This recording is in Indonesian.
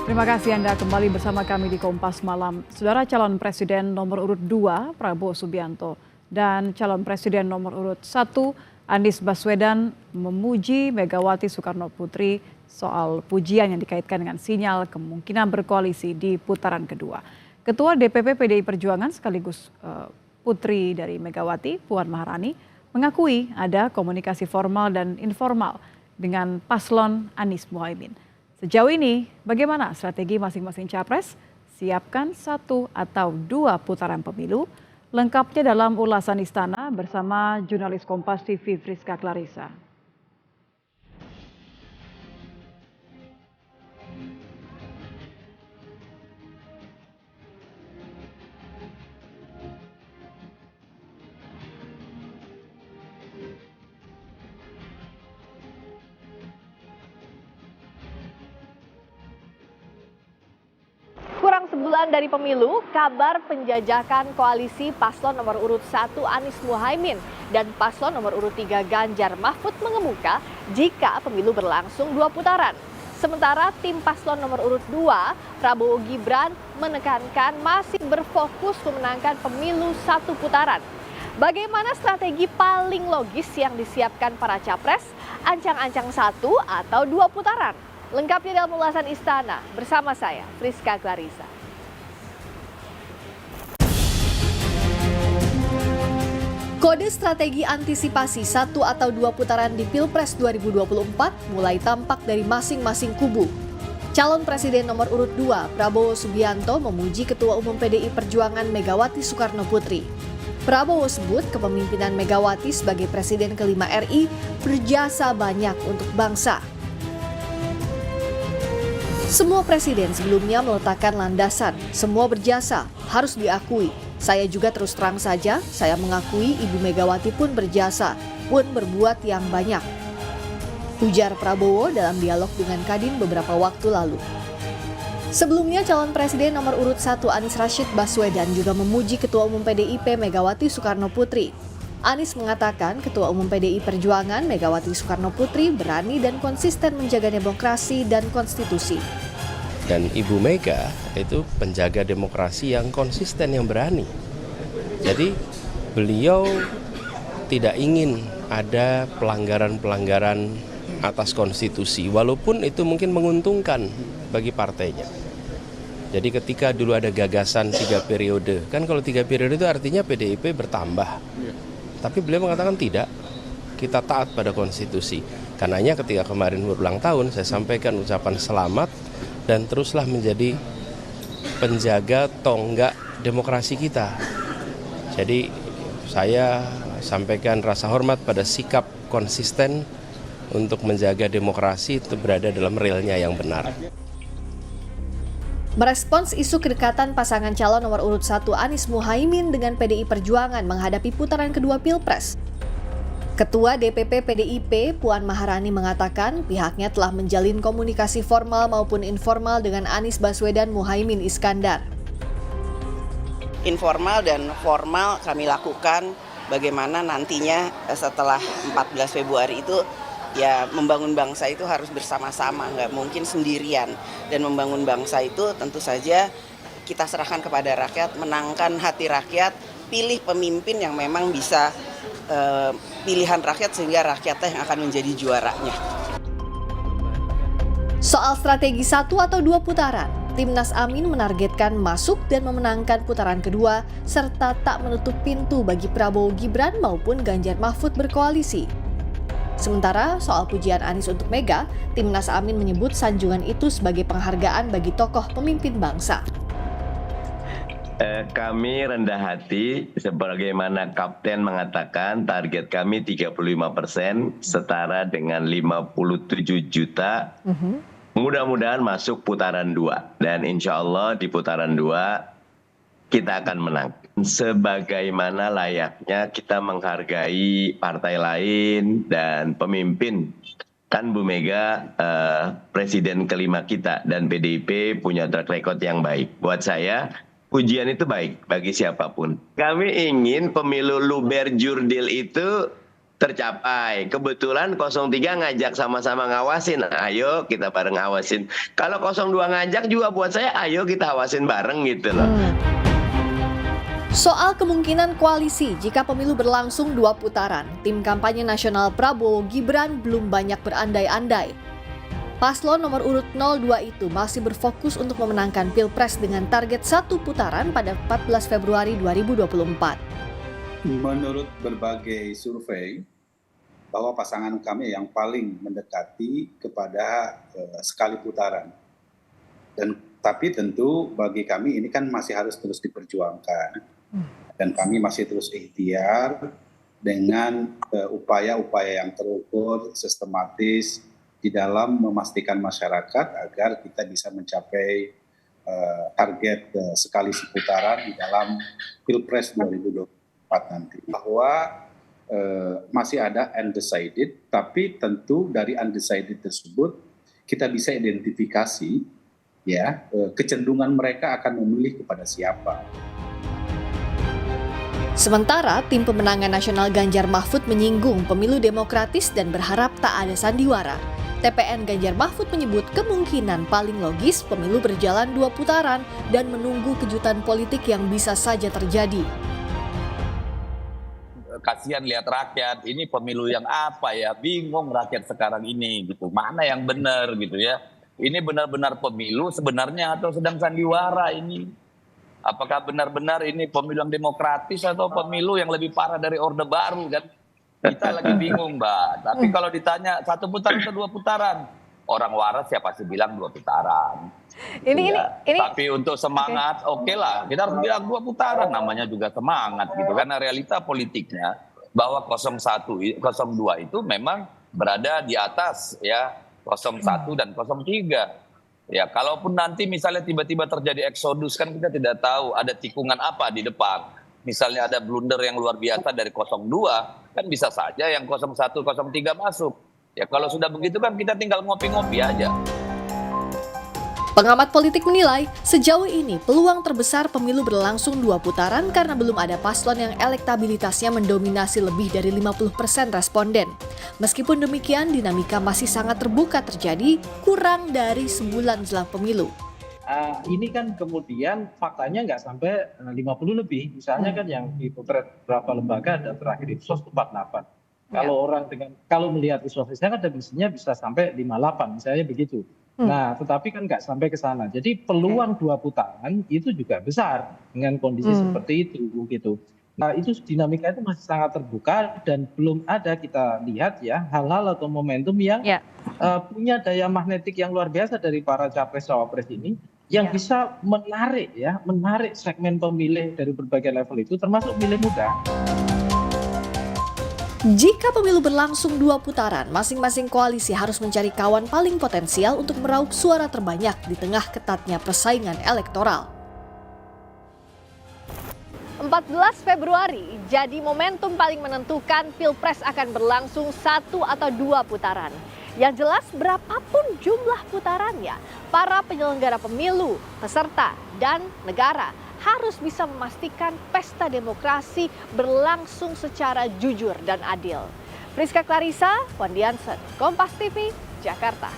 Terima kasih Anda kembali bersama kami di Kompas Malam. Saudara, calon presiden nomor urut 2 Prabowo Subianto dan calon presiden nomor urut 1 Anies Baswedan memuji Megawati Soekarno Putri soal pujian yang dikaitkan dengan sinyal kemungkinan berkoalisi di putaran kedua. Ketua DPP PDI Perjuangan sekaligus putri dari Megawati, Puan Maharani, mengakui ada komunikasi formal dan informal dengan paslon Anies Muhaimin. Sejauh ini, bagaimana strategi masing-masing capres? Siapkan 1 atau 2 putaran pemilu? Lengkapnya dalam ulasan Istana bersama jurnalis Kompas TV Friska Clarissa. Kurang sebulan dari pemilu, kabar penjajakan koalisi paslon nomor urut 1 Anies Muhaimin dan paslon nomor urut 3 Ganjar Mahfud mengemuka jika pemilu berlangsung 2 putaran. Sementara tim paslon nomor urut 2, Prabowo Gibran, menekankan masih berfokus memenangkan pemilu 1 putaran. Bagaimana strategi paling logis yang disiapkan para capres? Ancang-ancang 1 atau 2 putaran? Lengkapnya dalam ulasan Istana bersama saya, Friska Clarissa. Kode strategi antisipasi 1 atau 2 putaran di Pilpres 2024 mulai tampak dari masing-masing kubu. Calon Presiden nomor urut 2, Prabowo Subianto, memuji Ketua Umum PDI Perjuangan Megawati Soekarno Putri. Prabowo sebut kepemimpinan Megawati sebagai Presiden kelima RI berjasa banyak untuk bangsa. Semua presiden sebelumnya meletakkan landasan, semua berjasa, harus diakui. Saya juga terus terang saja, saya mengakui Ibu Megawati pun berjasa, pun berbuat yang banyak. Ujar Prabowo dalam dialog dengan Kadin beberapa waktu lalu. Sebelumnya calon presiden nomor urut 1 Anies Rashid Baswedan juga memuji Ketua Umum PDIP Megawati Soekarno Putri. Anies mengatakan Ketua Umum PDI Perjuangan Megawati Soekarno Putri berani dan konsisten menjaga demokrasi dan konstitusi. Dan Ibu Mega itu penjaga demokrasi yang konsisten, yang berani. Jadi beliau tidak ingin ada pelanggaran-pelanggaran atas konstitusi, walaupun itu mungkin menguntungkan bagi partainya. Jadi ketika dulu ada gagasan 3 periode, kan kalau 3 periode itu artinya PDIP bertambah. Tapi beliau mengatakan tidak, kita taat pada konstitusi. Karenanya ketika kemarin berulang tahun saya sampaikan ucapan selamat dan teruslah menjadi penjaga tonggak demokrasi kita. Jadi saya sampaikan rasa hormat pada sikap konsisten untuk menjaga demokrasi itu berada dalam realnya yang benar. Merespons isu kedekatan pasangan calon nomor urut 1 Anies Muhaimin dengan PDI Perjuangan menghadapi putaran kedua Pilpres, Ketua DPP PDIP Puan Maharani mengatakan pihaknya telah menjalin komunikasi formal maupun informal dengan Anies Baswedan Muhaimin Iskandar. Informal dan formal kami lakukan bagaimana nantinya setelah 14 Februari itu ya membangun bangsa itu harus bersama-sama, nggak mungkin sendirian. Dan membangun bangsa itu tentu saja kita serahkan kepada rakyat, menangkan hati rakyat, pilih pemimpin yang memang bisa pilihan rakyat sehingga rakyatnya yang akan menjadi juaranya. Soal strategi 1 atau 2 putaran, Timnas Amin menargetkan masuk dan memenangkan putaran kedua serta tak menutup pintu bagi Prabowo Gibran maupun Ganjar Mahfud berkoalisi. Sementara soal pujian Anies untuk Mega, Timnas Amin menyebut sanjungan itu sebagai penghargaan bagi tokoh pemimpin bangsa. Kami rendah hati, sebagaimana Kapten mengatakan target kami 35%, setara dengan 57 juta. Mudah-mudahan masuk putaran 2, dan insya Allah di putaran 2 kita akan menang. Sebagaimana layaknya kita menghargai partai lain dan pemimpin. Kan Bu Mega presiden kelima kita dan PDIP punya track record yang baik. Buat saya, pujian itu baik bagi siapapun. Kami ingin pemilu luber jurdil itu tercapai. Kebetulan 03 ngajak sama-sama ngawasin. Ayo kita bareng awasin. Kalau 02 ngajak juga buat saya, ayo kita awasin bareng gitu loh. Soal kemungkinan koalisi jika pemilu berlangsung 2 putaran, tim kampanye nasional Prabowo Gibran belum banyak berandai-andai. Paslon nomor urut 02 itu masih berfokus untuk memenangkan Pilpres dengan target 1 putaran pada 14 Februari 2024. Menurut berbagai survei, bahwa pasangan kami yang paling mendekati kepada sekali putaran. Tapi tentu bagi kami ini kan masih harus terus diperjuangkan. Dan kami masih terus ikhtiar dengan upaya-upaya yang terukur, sistematis, di dalam memastikan masyarakat agar kita bisa mencapai target sekali seputaran di dalam Pilpres 2024 nanti. Bahwa masih ada undecided, tapi tentu dari undecided tersebut kita bisa identifikasi ya kecenderungan mereka akan memilih kepada siapa. Sementara tim pemenangan nasional Ganjar Mahfud menyinggung pemilu demokratis dan berharap tak ada sandiwara. TPN Ganjar Mahfud menyebut kemungkinan paling logis pemilu berjalan 2 putaran dan menunggu kejutan politik yang bisa saja terjadi. Kasihan lihat rakyat, ini pemilu yang apa ya, bingung rakyat sekarang ini gitu, mana yang benar gitu ya. Ini benar-benar pemilu sebenarnya atau sedang sandiwara ini? Apakah benar-benar ini pemilu yang demokratis atau pemilu yang lebih parah dari Orde Baru kan? Kita lagi bingung, Mbak. Tapi kalau ditanya 1 putaran atau 2 putaran, orang waras ya pasti bilang 2 putaran. Ini. Tapi untuk semangat, oke lah, kita harus bilang 2 putaran, namanya juga semangat gitu. Karena realita politiknya bahwa 01, 02 itu memang berada di atas ya 01 dan 03. Ya, kalaupun nanti misalnya tiba-tiba terjadi eksodus kan kita tidak tahu ada tikungan apa di depan. Misalnya ada blunder yang luar biasa dari 02, kan bisa saja yang 01, 03 masuk. Ya kalau sudah begitu kan kita tinggal ngopi-ngopi aja. Pengamat politik menilai, sejauh ini peluang terbesar pemilu berlangsung 2 putaran karena belum ada paslon yang elektabilitasnya mendominasi lebih dari 50% responden. Meskipun demikian, dinamika masih sangat terbuka terjadi kurang dari sebulan jelang pemilu. Ini kan kemudian faktanya nggak sampai 50 lebih. Misalnya kan yang dipotret beberapa lembaga ada terakhir Ipsos 48. Kalau melihat Ipsos kan definisinya bisa sampai 58, misalnya begitu. Nah, tetapi kan nggak sampai ke sana. Jadi peluang 2 putaran itu juga besar dengan kondisi seperti itu, gitu. Nah, itu dinamika itu masih sangat terbuka dan belum ada kita lihat ya hal-hal atau momentum yang punya daya magnetik yang luar biasa dari para capres-cawapres ini yang bisa menarik segmen pemilih dari berbagai level itu, termasuk pemilih muda. Jika pemilu berlangsung 2 putaran, masing-masing koalisi harus mencari kawan paling potensial untuk meraup suara terbanyak di tengah ketatnya persaingan elektoral. 14 Februari jadi momentum paling menentukan Pilpres akan berlangsung 1 atau 2 putaran. Yang jelas berapapun jumlah putarannya, para penyelenggara pemilu, peserta, dan negara harus bisa memastikan pesta demokrasi berlangsung secara jujur dan adil. Priska Clarissa, Wandiansen, Kompas TV, Jakarta.